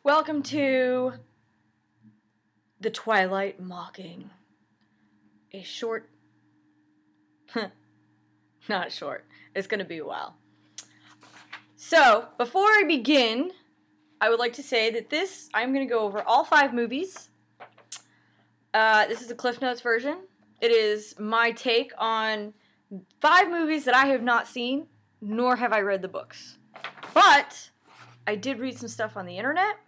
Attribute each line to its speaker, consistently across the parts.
Speaker 1: Welcome to the Twilight Mocking. A short... Not short. It's going to be a while. So, before I begin, I would like to say that I'm going to go over all 5 movies. This is a Cliff Notes version. It is my take on 5 movies that I have not seen, nor have I read the books. But I did read some stuff on the internet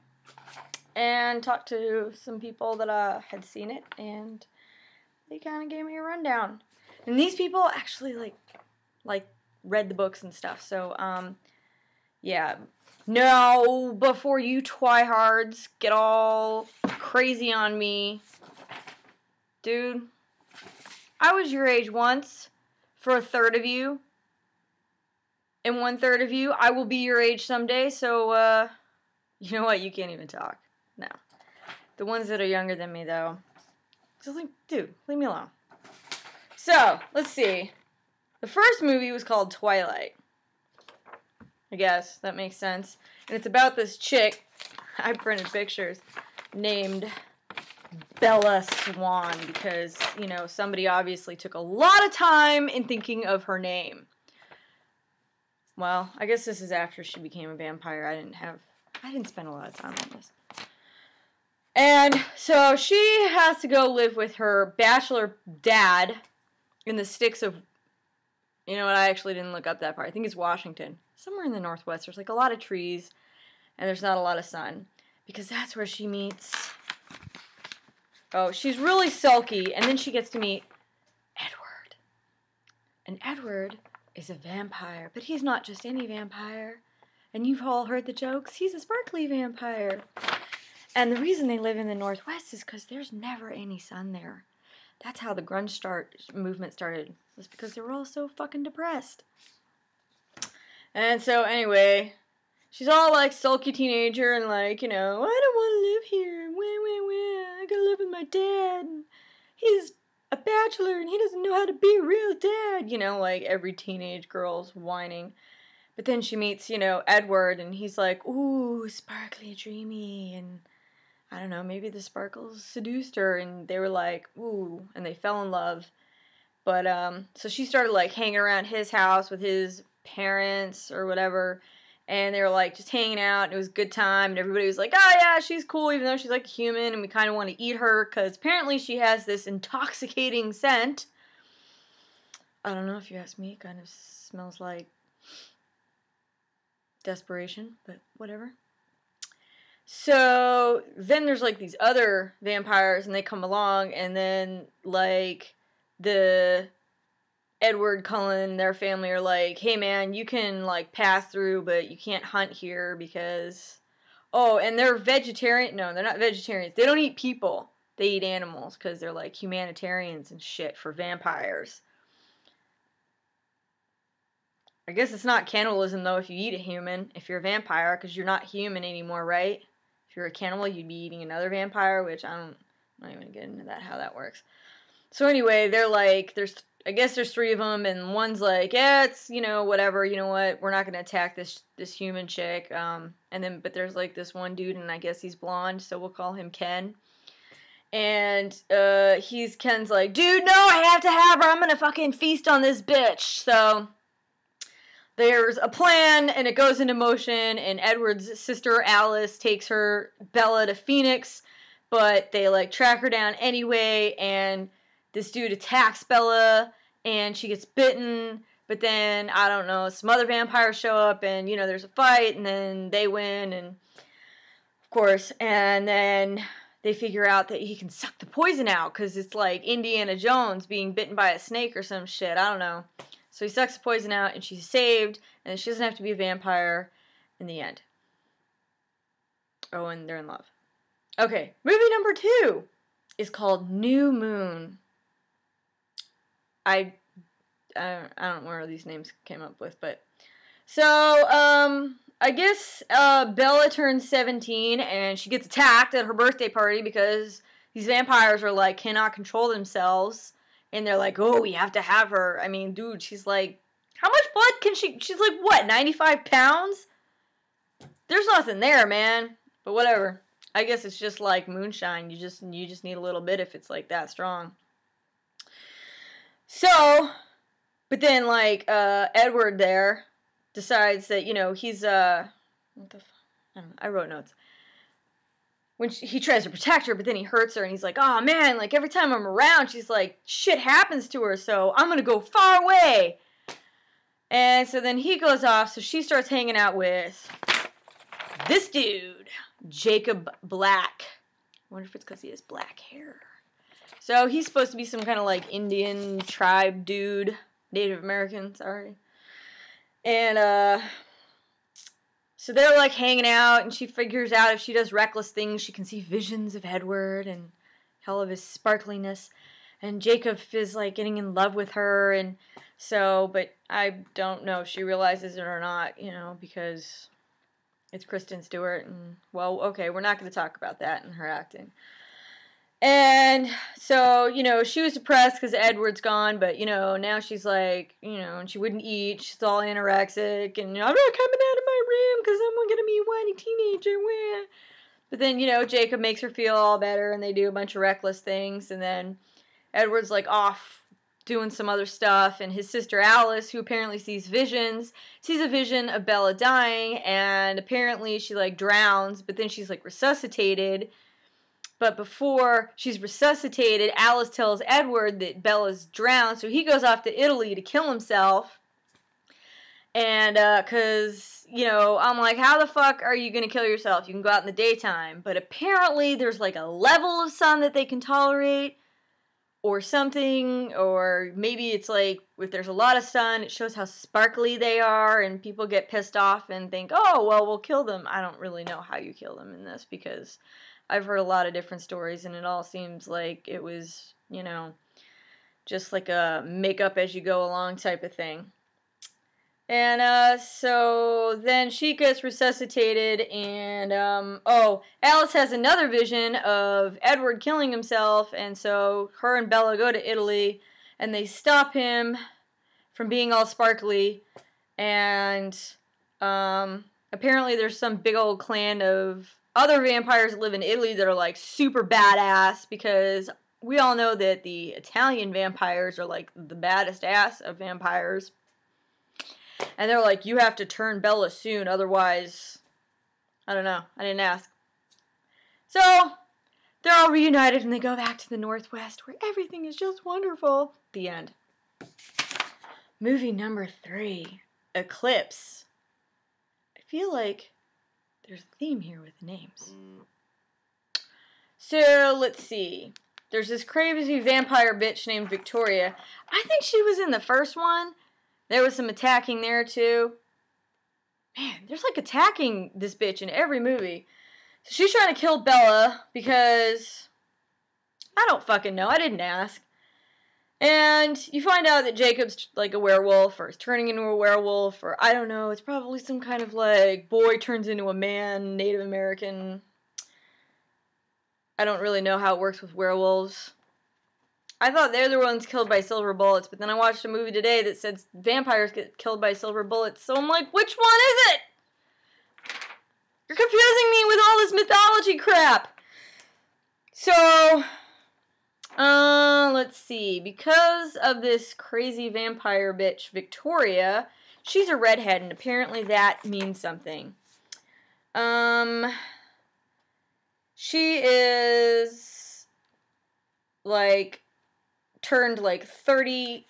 Speaker 1: and talked to some people that had seen it, and they kind of gave me a rundown. And these people actually like read the books and stuff. So yeah. Now, before you twihards get all crazy on me, dude, I was your age once for a third of you, and 1/3 of you, I will be your age someday, so, you know what, you can't even talk. No. The ones that are younger than me, though, just like, dude, leave me alone. So, let's see. The first movie was called Twilight. I guess that makes sense. And it's about this chick, I printed pictures, named Bella Swan, because, you know, somebody obviously took a lot of time in thinking of her name. Well, I guess this is after she became a vampire. I didn't spend a lot of time on this. And so she has to go live with her bachelor dad in the sticks of, you know what, I actually didn't look up that part. I think it's Washington. Somewhere in the Northwest. There's like a lot of trees and there's not a lot of sun. Because that's where she meets... Oh, she's really sulky, and then she gets to meet Edward. And Edward is a vampire, but he's not just any vampire. And you've all heard the jokes. He's a sparkly vampire. And the reason they live in the Northwest is because there's never any sun there. That's how the grunge movement started. Was because they were all so fucking depressed. And so anyway, she's all like sulky teenager and like, you know, I don't want to live here. I gotta live with my dad. He's a bachelor and he doesn't know how to be a real dad. You know, like every teenage girl's whining. But then she meets, you know, Edward, and he's like, ooh, sparkly, dreamy, and I don't know, maybe the sparkles seduced her, and they were like, ooh, and they fell in love. But, so she started, like, hanging around his house with his parents or whatever, and they were, like, just hanging out, and it was a good time, and everybody was like, oh, yeah, she's cool, even though she's, like, human, and we kind of want to eat her, because apparently she has this intoxicating scent. I don't know if you ask me, it kind of smells like desperation, but whatever. So then there's like these other vampires, and they come along, and then like the Edward Cullen, their family are like, hey man, you can like pass through, but you can't hunt here because, oh, and they're vegetarian. No, they're not vegetarians. They don't eat people. They eat animals because they're like humanitarians and shit for vampires. I guess it's not cannibalism, though, if you eat a human, if you're a vampire, because you're not human anymore, right? If you're a cannibal, you'd be eating another vampire, which I'm not even going to get into that, how that works. So anyway, they're like, I guess there's 3 of them, and one's like, yeah, it's, you know, whatever, you know what, we're not going to attack this human chick, but there's like this one dude, and I guess he's blonde, so we'll call him Ken. And Ken's like, dude, no, I have to have her, I'm going to fucking feast on this bitch, so... There's a plan, and it goes into motion, and Edward's sister, Alice, takes her, Bella, to Phoenix, but they, like, track her down anyway, and this dude attacks Bella, and she gets bitten, but then, I don't know, some other vampires show up, and, you know, there's a fight, and then they win, and, of course, and then they figure out that he can suck the poison out, because it's like Indiana Jones being bitten by a snake or some shit, I don't know. So he sucks the poison out, and she's saved, and she doesn't have to be a vampire in the end. Oh, and they're in love. Okay, movie number 2 is called New Moon. I don't know where these names came up with, but... So, I guess Bella turns 17, and she gets attacked at her birthday party because these vampires are, like, cannot control themselves. And they're like, oh, we have to have her. I mean, dude, she's like, how much blood can she... She's like, what, 95 pounds? There's nothing there, man. But whatever. I guess it's just like moonshine. You just need a little bit if it's like that strong. So, but then like Edward there decides that, you know, he's what the fuck? I don't know. I wrote notes. When he tries to protect her, but then he hurts her, and he's like, oh man, like every time I'm around, she's like, shit happens to her, so I'm gonna go far away. And so then he goes off, so she starts hanging out with this dude, Jacob Black. I wonder if it's because he has black hair. So he's supposed to be some kind of like Indian tribe dude, Native American, sorry. And so they're like hanging out, and she figures out if she does reckless things, she can see visions of Edward and all of his sparkliness. And Jacob is like getting in love with her, and so, but I don't know if she realizes it or not, you know, because it's Kristen Stewart, and well, okay, we're not going to talk about that in her acting. And so, you know, she was depressed because Edward's gone, but, you know, now she's like, you know, and she wouldn't eat. She's all anorexic, and, you know, I'm not coming out of my room because I'm going to be a whiny teenager. But then, you know, Jacob makes her feel all better, and they do a bunch of reckless things, and then Edward's, like, off doing some other stuff, and his sister Alice, who apparently sees visions, sees a vision of Bella dying, and apparently she, like, drowns, but then she's, like, resuscitated. But before she's resuscitated, Alice tells Edward that Bella's drowned, so he goes off to Italy to kill himself. And, because, you know, I'm like, how the fuck are you going to kill yourself? You can go out in the daytime. But apparently there's, like, a level of sun that they can tolerate, or something, or maybe it's like, if there's a lot of sun, it shows how sparkly they are, and people get pissed off and think, oh, well, we'll kill them. I don't really know how you kill them in this, because I've heard a lot of different stories, and it all seems like it was, you know, just like a make-up as you go along type of thing. And, so then she gets resuscitated, and, Alice has another vision of Edward killing himself, and so her and Bella go to Italy, and they stop him from being all sparkly, and, apparently there's some big old clan of other vampires that live in Italy that are, like, super badass, because we all know that the Italian vampires are, like, the baddest ass of vampires. And they're like, you have to turn Bella soon, otherwise, I don't know, I didn't ask. So, they're all reunited, and they go back to the Northwest, where everything is just wonderful. The end. Movie number 3, Eclipse. I feel like there's a theme here with the names. So, let's see. There's this crazy vampire bitch named Victoria. I think she was in the first one. There was some attacking there, too. Man, there's, like, attacking this bitch in every movie. So she's trying to kill Bella because I don't fucking know. I didn't ask. And you find out that Jacob's, like, a werewolf, or is turning into a werewolf, or I don't know. It's probably some kind of, like, boy turns into a man, Native American. I don't really know how it works with werewolves. I thought they're the ones killed by silver bullets, but then I watched a movie today that said vampires get killed by silver bullets, so I'm like, which one is it? You're confusing me with all this mythology crap. So, let's see. Because of this crazy vampire bitch, Victoria, she's a redhead, and apparently that means something. She is, like, turned like 30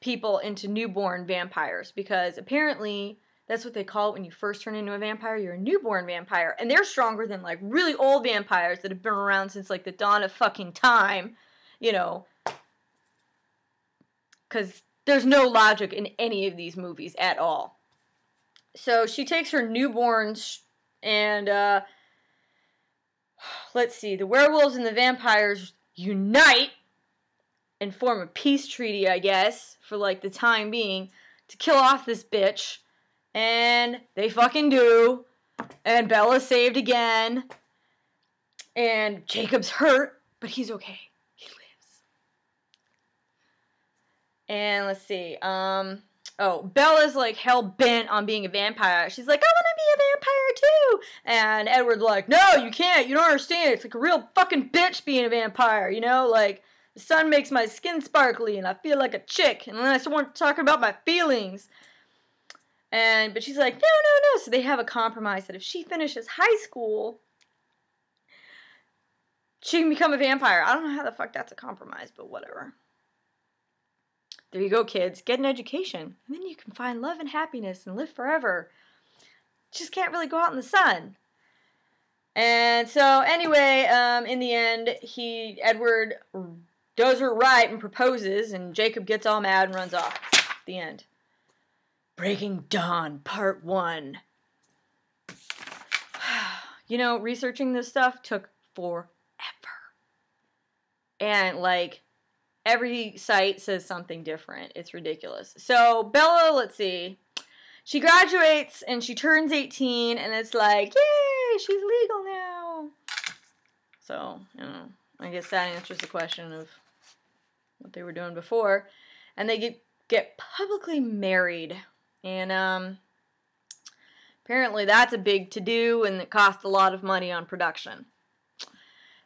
Speaker 1: people into newborn vampires, because apparently that's what they call it when you first turn into a vampire. You're a newborn vampire, and they're stronger than like really old vampires that have been around since like the dawn of fucking time, you know, because there's no logic in any of these movies at all. So she takes her newborns, and let's see, the werewolves and the vampires unite and form a peace treaty, I guess, for, like, the time being, to kill off this bitch. And they fucking do. And Bella's saved again. And Jacob's hurt, but he's okay. He lives. And let's see, Bella's, like, hell-bent on being a vampire. She's like, I want to be a vampire, too! And Edward's like, no, you can't. You don't understand. It's like a real fucking bitch being a vampire, you know? Like, the sun makes my skin sparkly and I feel like a chick. And then I start talking about my feelings. But she's like, no. So they have a compromise that if she finishes high school, she can become a vampire. I don't know how the fuck that's a compromise, but whatever. There you go, kids. Get an education. And then you can find love and happiness and live forever. Just can't really go out in the sun. And so, anyway, in the end, Edward does her right and proposes, and Jacob gets all mad and runs off. The end. Breaking Dawn, Part 1. You know, researching this stuff took forever. And, like, every site says something different. It's ridiculous. So, Bella, let's see. She graduates and she turns 18 and it's like, yay, she's legal now. So, you know, I guess that answers the question of what they were doing before. And they get publicly married. And apparently that's a big to-do and it costs a lot of money on production.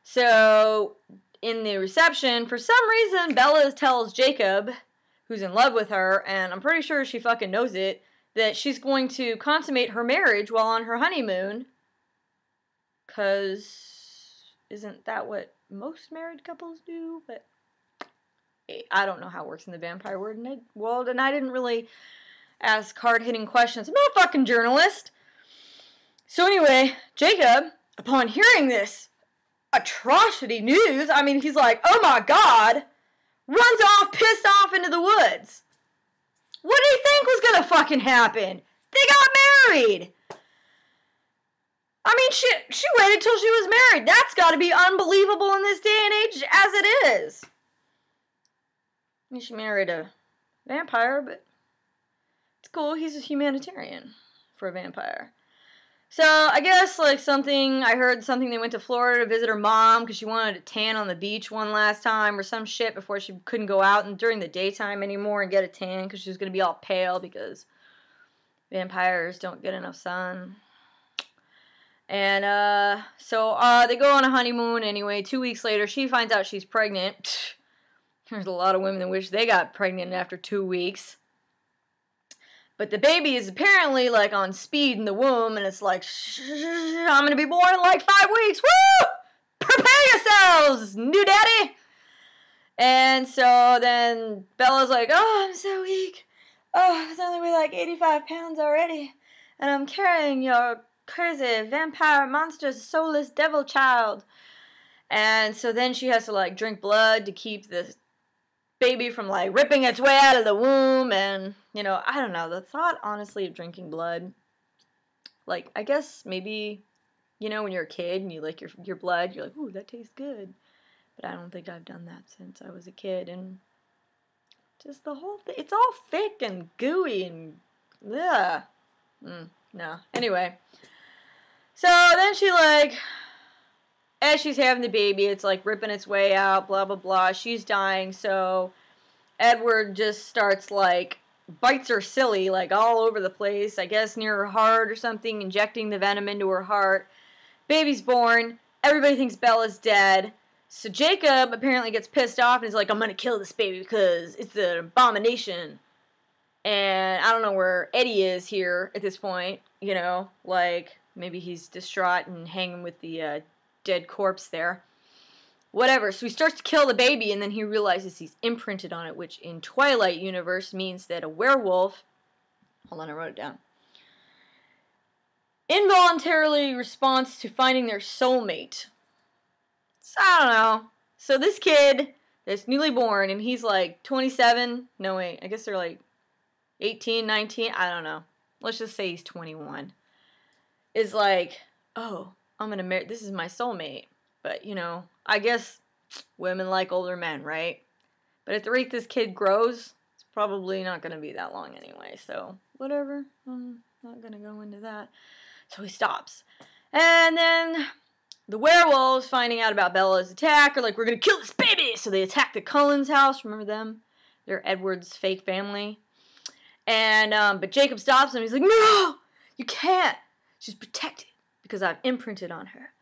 Speaker 1: So, in the reception, for some reason, Bella tells Jacob, who's in love with her, and I'm pretty sure she fucking knows it, that she's going to consummate her marriage while on her honeymoon. 'Cause isn't that what most married couples do? But I don't know how it works in the vampire world, and I didn't really ask hard-hitting questions. I'm not a fucking journalist. So anyway, Jacob, upon hearing this atrocity news, I mean, he's like, oh my god, runs off, pissed off into the woods. What do you think was gonna fucking happen? They got married. I mean, she waited till she was married. That's gotta be unbelievable in this day and age as it is. I mean, she married a vampire, but it's cool. He's a humanitarian for a vampire. So, I guess, like, I heard something, they went to Florida to visit her mom because she wanted to tan on the beach one last time or some shit before she couldn't go out and during the daytime anymore and get a tan because she was going to be all pale because vampires don't get enough sun. And, so they go on a honeymoon anyway. 2 weeks later, she finds out she's pregnant. There's a lot of women that wish they got pregnant after 2 weeks. But the baby is apparently, like, on speed in the womb, and it's like, I'm going to be born in, like, 5 weeks. Woo! Prepare yourselves, new daddy! And so then Bella's like, oh, I'm so weak. Oh, I only weigh, like, 85 pounds already. And I'm carrying your crazy vampire monster soulless devil child. And so then she has to, like, drink blood to keep the baby from, like, ripping its way out of the womb, and, you know, I don't know, the thought, honestly, of drinking blood, like, I guess maybe, you know, when you're a kid and you like your blood, you're like, ooh, that tastes good, but I don't think I've done that since I was a kid, and just the whole thing, it's all thick and gooey, and, ugh, no, anyway, so then she, like, as she's having the baby, it's like ripping its way out, blah, blah, blah. She's dying, so Edward just starts, like, bites her silly, like, all over the place, I guess near her heart or something, injecting the venom into her heart. Baby's born. Everybody thinks Bella's dead. So Jacob apparently gets pissed off and is like, I'm gonna kill this baby because it's an abomination. And I don't know where Eddie is here at this point, you know, like, maybe he's distraught and hanging with the, dead corpse there. Whatever. So he starts to kill the baby and then he realizes he's imprinted on it, which in Twilight universe means that a werewolf, hold on, I wrote it down, involuntarily responds to finding their soulmate. So I don't know. So this kid that's newly born and he's like 27, no wait, I guess they're like 18, 19, I don't know. Let's just say he's 21. Is like, oh, I'm gonna marry, this is my soulmate. But, you know, I guess women like older men, right? But at the rate this kid grows, it's probably not gonna be that long anyway, so whatever. I'm not gonna go into that. So he stops. And then the werewolves, finding out about Bella's attack, are like, we're gonna kill this baby! So they attack the Cullens' house, remember them? They're Edward's fake family. And, but Jacob stops him, he's like, no! You can't! She's protected because I've imprinted on her.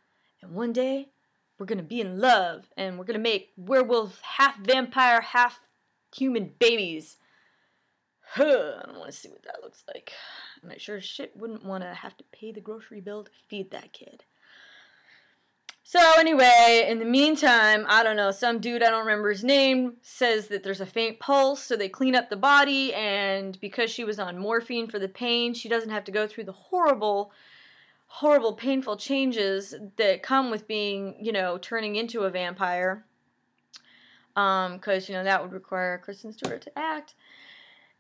Speaker 1: And one day, we're gonna be in love, and we're gonna make werewolf, half vampire, half human babies. Huh, I don't want to see what that looks like. And I sure as shit wouldn't want to have to pay the grocery bill to feed that kid. So anyway, in the meantime, I don't know, some dude, I don't remember his name, says that there's a faint pulse, so they clean up the body, and because she was on morphine for the pain, she doesn't have to go through the horrible, painful changes that come with being, you know, turning into a vampire. Because, you know, that would require Kristen Stewart to act.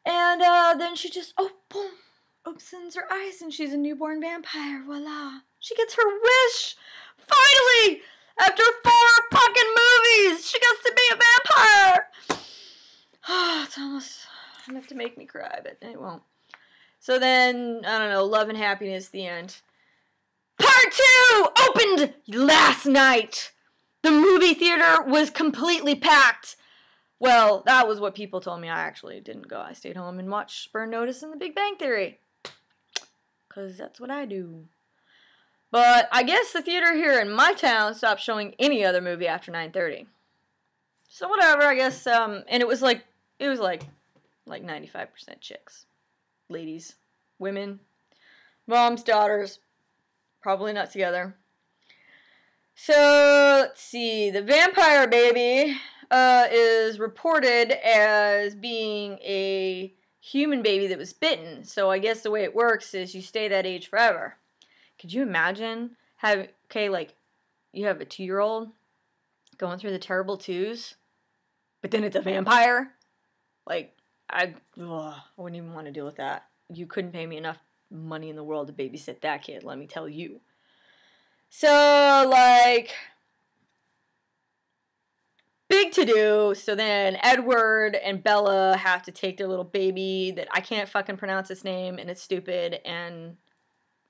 Speaker 1: And then she just, boom, opens her eyes, and she's a newborn vampire, voila. She gets her wish! Finally! After 4 fucking movies, she gets to be a vampire! It's almost enough to make me cry, but it won't. So then, I don't know, Love and Happiness, the end. Part 2 opened last night! The movie theater was completely packed! Well, that was what people told me. I actually didn't go. I stayed home and watched Burn Notice and The Big Bang Theory. Because that's what I do. But I guess the theater here in my town stopped showing any other movie after 9:30. So whatever, I guess, and it was like 95% chicks. Ladies. Women. Moms, daughters. Probably not together. So, let's see. The vampire baby is reported as being a human baby that was bitten. So I guess the way it works is you stay that age forever. Could you imagine you have a 2-year-old going through the terrible twos, but then it's a vampire? Like, I wouldn't even want to deal with that. You couldn't pay me enough money in the world to babysit that kid, let me tell you. So, like, big to-do. So then Edward and Bella have to take their little baby that I can't fucking pronounce its name, and it's stupid, and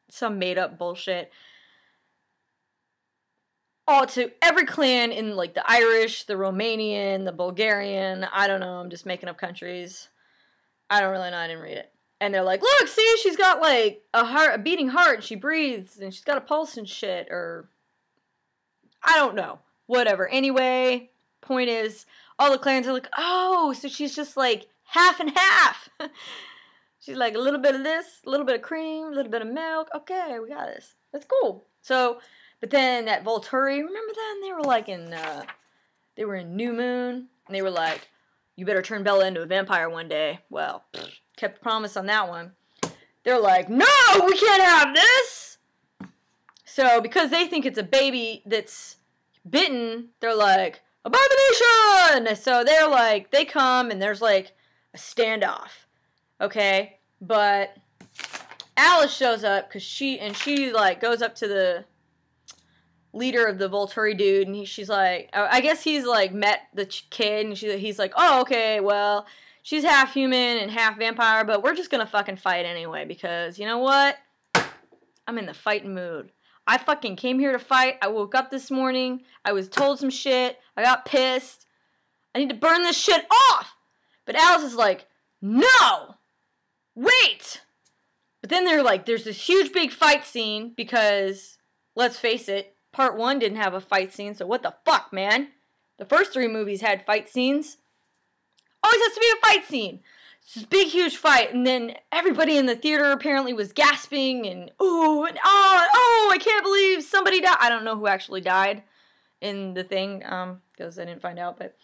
Speaker 1: some made-up bullshit. All to every clan in, like, the Irish, the Romanian, the Bulgarian. I don't know. I'm just making up countries. I don't really know. I didn't read it. And they're like, look, see, she's got, like, a beating heart, and she breathes, and she's got a pulse and shit, or I don't know. Whatever. Anyway, point is, all the clans are like, oh, so she's just, like, half and half. She's like, a little bit of this, a little bit of cream, a little bit of milk. Okay, we got this. That's cool. So, but then that Volturi, remember then? They were like they were in New Moon, and they were like, you better turn Bella into a vampire one day. Well, kept the promise on that one. They're like, no, we can't have this! So, because they think it's a baby that's bitten, they're like, abomination! So they're like, they come, and there's like a standoff. Okay? But Alice shows up because she like goes up to the leader of the Volturi dude, and she's like, I guess he's like met the kid, and he's like, oh, okay, well, she's half human and half vampire, but we're just gonna fucking fight anyway, because you know what? I'm in the fighting mood. I fucking came here to fight. I woke up this morning. I was told some shit. I got pissed. I need to burn this shit off. But Alice is like, no! Wait! But then they're like, there's this huge big fight scene because, let's face it, part 1 didn't have a fight scene, so what the fuck, man? The first 3 movies had fight scenes. Always has to be a fight scene. It's this big, huge fight, and then everybody in the theater apparently was gasping, and ooh, and oh, I can't believe somebody died. I don't know who actually died in the thing, because I didn't find out, but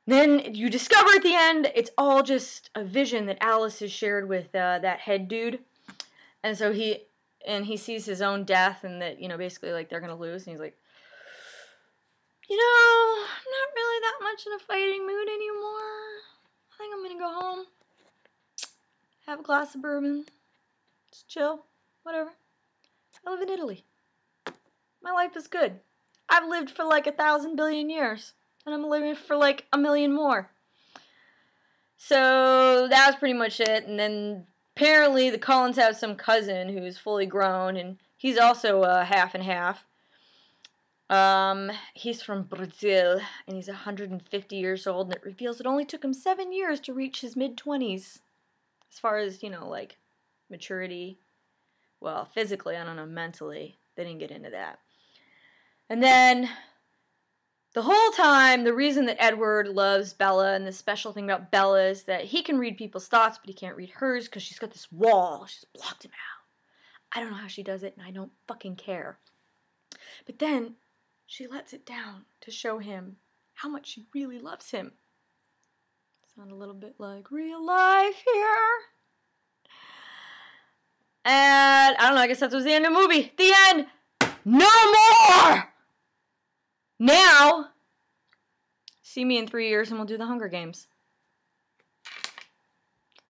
Speaker 1: then you discover at the end, it's all just a vision that Alice has shared with that head dude. And so he sees his own death, and that, you know, basically, like, they're going to lose. And he's like, you know, I'm not really that much in a fighting mood anymore. I think I'm going to go home, have a glass of bourbon, just chill, whatever. I live in Italy. My life is good. I've lived for like 1,000 billion years. And I'm living for like 1 million more. So that was pretty much it. And then apparently the Cullens have some cousin who's fully grown, and he's also half and half. He's from Brazil, and he's 150 years old, and it reveals it only took him 7 years to reach his mid-20s. As far as, you know, like, maturity. Well, physically, I don't know, mentally. They didn't get into that. And then, the whole time, the reason that Edward loves Bella, and the special thing about Bella is that he can read people's thoughts, but he can't read hers because she's got this wall. She's blocked him out. I don't know how she does it, and I don't fucking care. But then, she lets it down to show him how much she really loves him. Sound a little bit like real life here. And, I don't know, I guess that was the end of the movie. The end! No more! Now, see me in 3 years and we'll do the Hunger Games.